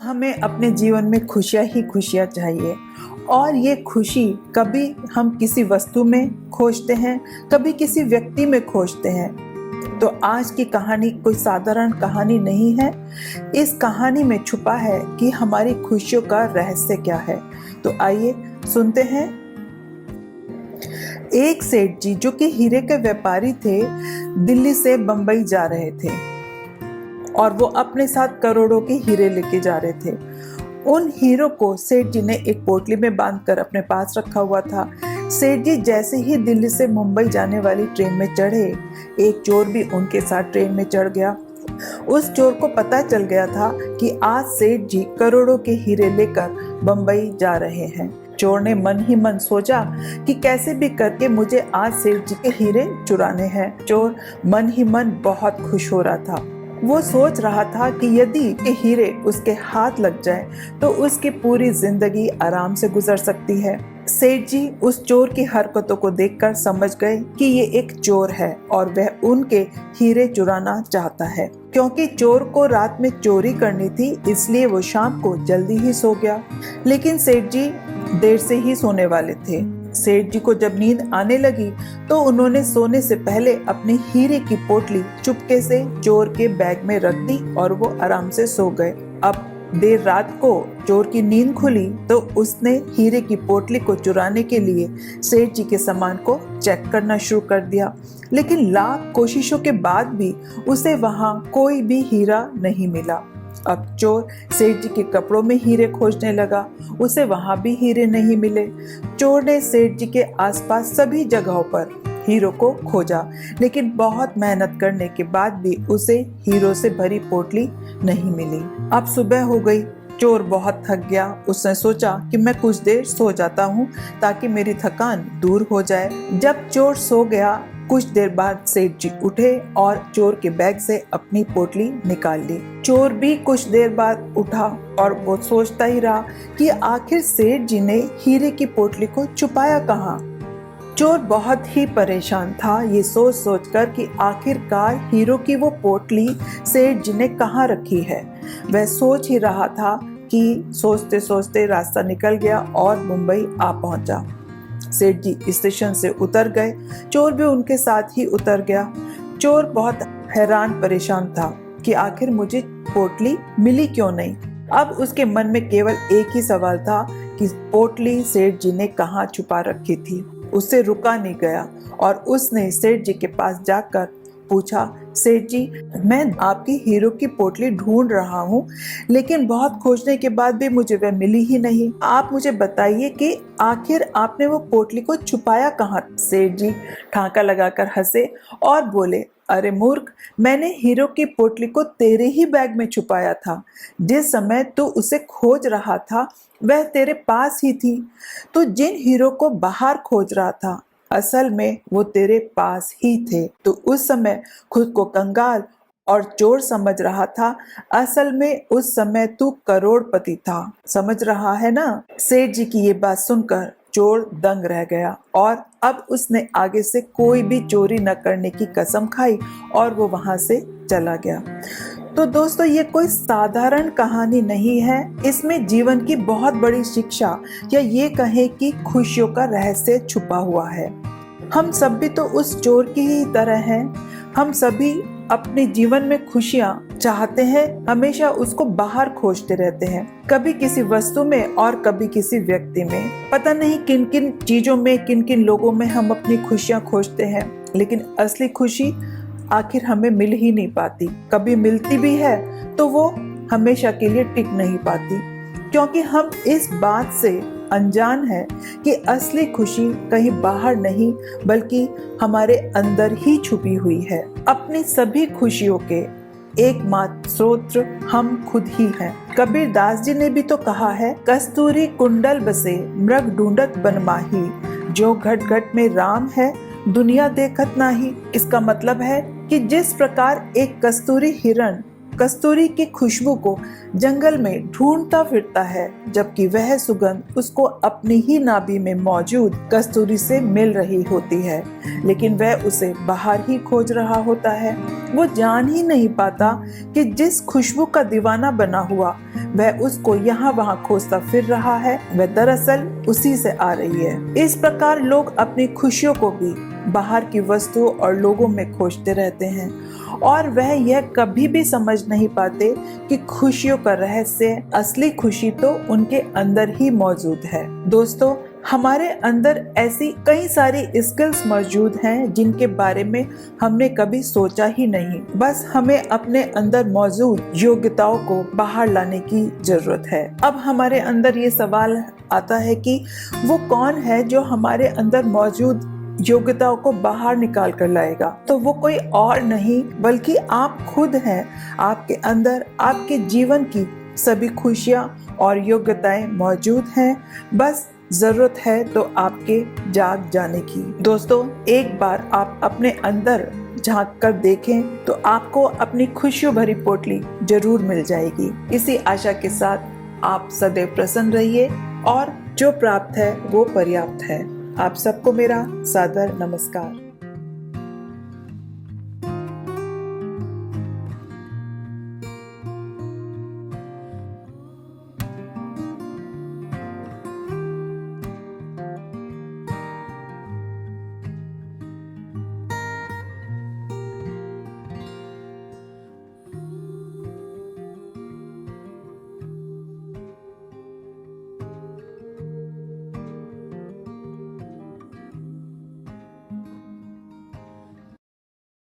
हमें अपने जीवन में खुशियाँ ही खुशियाँ चाहिए और ये खुशी कभी हम किसी वस्तु में खोजते हैं, कभी किसी व्यक्ति में खोजते हैं। तो आज की कहानी कोई साधारण कहानी नहीं है। इस कहानी में छुपा है कि हमारी खुशियों का रहस्य क्या है। तो आइए सुनते हैं। एक सेठ जी जो कि हीरे के व्यापारी थे, दिल्ली से बंबई जा रहे थे और वो अपने साथ करोड़ों के हीरे लेके जा रहे थे। उन हीरों को सेठ जी ने एक पोटली में बांधकर अपने पास रखा हुआ था। सेठ जी जैसे ही दिल्ली से मुंबई जाने वाली ट्रेन में चढ़े, एक चोर भी उनके साथ ट्रेन में चढ़ गया। उस चोर को पता चल गया था कि आज सेठ जी करोड़ों के हीरे लेकर बंबई जा रहे हैं। चोर ने मन ही मन सोचा कि कैसे भी करके मुझे आज सेठ जी के हीरे चुराने हैं। चोर मन ही मन बहुत खुश हो रहा था। वो सोच रहा था कि यदि ये हीरे उसके हाथ लग जाए तो उसकी पूरी जिंदगी आराम से गुजर सकती है। सेठ जी उस चोर की हरकतों को देखकर समझ गए कि ये एक चोर है और वह उनके हीरे चुराना चाहता है। क्योंकि चोर को रात में चोरी करनी थी, इसलिए वो शाम को जल्दी ही सो गया। लेकिन सेठ जी देर से ही सोने वाले थे। सेठ जी को जब नींद आने लगी तो उन्होंने सोने से पहले अपनी हीरे की पोटली चुपके से चोर के बैग में रख दी और वो आराम से सो गए। अब देर रात को चोर की नींद खुली तो उसने हीरे की पोटली को चुराने के लिए सेठ जी के सामान को चेक करना शुरू कर दिया। लेकिन लाख कोशिशों के बाद भी उसे वहां कोई भी हीरा नहीं मिला। अब चोर सेठ जी के कपड़ों में हीरे खोजने लगा, उसे वहां भी हीरे नहीं मिले। चोर ने सेठ जी के आसपास सभी जगहों पर हीरों को खोजा, लेकिन बहुत मेहनत करने के बाद भी उसे हीरों से भरी पोटली नहीं मिली। अब सुबह हो गई। चोर बहुत थक गया। उसने सोचा कि मैं कुछ देर सो जाता हूँ ताकि मेरी थकान दूर हो जाए। जब चोर सो गया, कुछ देर बाद सेठ जी उठे और चोर के बैग से अपनी पोटली निकाल ली। चोर भी कुछ देर बाद उठा और वो सोचता ही रहा कि आखिर सेठ जी ने हीरे की पोटली को छुपाया कहाँ। चोर बहुत ही परेशान था ये सोच सोचकर कि आखिरकार हीरो की वो पोटली सेठ जी ने कहाँ रखी है। वह सोच ही रहा था कि सोचते सोचते रास्ता निकल गया और मुंबई आ पहुंचा। सेठ जी स्टेशन से उतर गए, चोर भी उनके साथ ही उतर गया। चोर बहुत हैरान परेशान था कि आखिर मुझे पोटली मिली क्यों नहीं। अब उसके मन में केवल एक ही सवाल था कि पोटली सेठ जी ने कहाँ छुपा रखी थी। उससे रुका नहीं गया और उसने सेठ जी के पास जाकर पूछा, सेठ जी मैं आपकी हीरो की पोटली ढूंढ रहा हूँ, लेकिन बहुत खोजने के बाद भी मुझे वह मिली ही नहीं। आप मुझे बताइए कि आखिर आपने वो पोटली को छुपाया कहाँ। सेठ जी ठाका लगाकर हंसे और बोले, अरे मूर्ख, मैंने हीरो की पोटली को तेरे ही बैग में छुपाया था। जिस समय तू उसे खोज रहा था वह तेरे पास ही थी। तू जिन हीरो को बाहर खोज रहा था असल में वो तेरे पास ही थे। तो उस समय खुद को कंगाल और चोर समझ रहा था, असल में उस समय तू करोड़पति था। समझ रहा है ना। सेठ जी की ये बात सुनकर चोर दंग रह गया और अब उसने आगे से कोई भी चोरी न करने की कसम खाई और वो वहां से चला गया। तो दोस्तों ये कोई साधारण कहानी नहीं है, इसमें जीवन की बहुत बड़ी शिक्षा या ये कहें कि खुशियों का रहस्य छुपा हुआ है। हम सब भी तो उस चोर की ही तरह हैं। हम सभी अपने जीवन में खुशियाँ चाहते हैं, हमेशा उसको बाहर खोजते रहते हैं, कभी किसी वस्तु में और कभी किसी व्यक्ति में। पता नहीं किन किन चीजों में, किन किन लोगों में हम अपनी खुशियाँ खोजते हैं, लेकिन असली खुशी आखिर हमें मिल ही नहीं पाती। कभी मिलती भी है तो वो हमेशा के लिए टिक नहीं पाती, क्योंकि हम इस बात से अनजान है कि असली खुशी कहीं बाहर नहीं बल्कि हमारे अंदर ही छुपी हुई है। अपनी सभी खुशियों के एकमात्र स्रोत हम खुद ही हैं। कबीर दास जी ने भी तो कहा है, कस्तूरी कुंडल बसे मृग ढूंढत बन माही, जो घट घट में राम है दुनिया देखत नाही। इसका मतलब है कि जिस प्रकार एक कस्तूरी हिरण कस्तूरी की खुशबू को जंगल में ढूंढता फिरता है, जबकि वह सुगंध उसको अपनी ही नाभि में मौजूद कस्तूरी से मिल रही होती है, लेकिन वह उसे बाहर ही खोज रहा होता है। वो जान ही नहीं पाता कि जिस खुशबू का दीवाना बना हुआ वह उसको यहाँ वहाँ खोजता फिर रहा है, वह दरअसल उसी से आ रही है। इस प्रकार लोग अपनी खुशियों को भी बाहर की वस्तुओं और लोगों में खोजते रहते हैं और वह यह कभी भी समझ नहीं पाते कि खुशियों का रहस्य, असली खुशी तो उनके अंदर ही मौजूद है। दोस्तों, हमारे अंदर ऐसी कई सारी स्किल्स मौजूद हैं जिनके बारे में हमने कभी सोचा ही नहीं। बस हमें अपने अंदर मौजूद योग्यताओं को बाहर लाने की जरूरत है। अब हमारे अंदर ये सवाल आता है कि वो कौन है जो हमारे अंदर मौजूद योग्यताओं को बाहर निकाल कर लाएगा। तो वो कोई और नहीं बल्कि आप खुद हैं। आपके अंदर आपके जीवन की सभी खुशियां और योग्यताएं मौजूद हैं, बस जरूरत है तो आपके जाग जाने की। दोस्तों, एक बार आप अपने अंदर झांक कर देखें तो आपको अपनी खुशियों भरी पोटली जरूर मिल जाएगी। इसी आशा के साथ आप सदैव प्रसन्न रहिए और जो प्राप्त है वो पर्याप्त है। आप सबको मेरा सादर नमस्कार।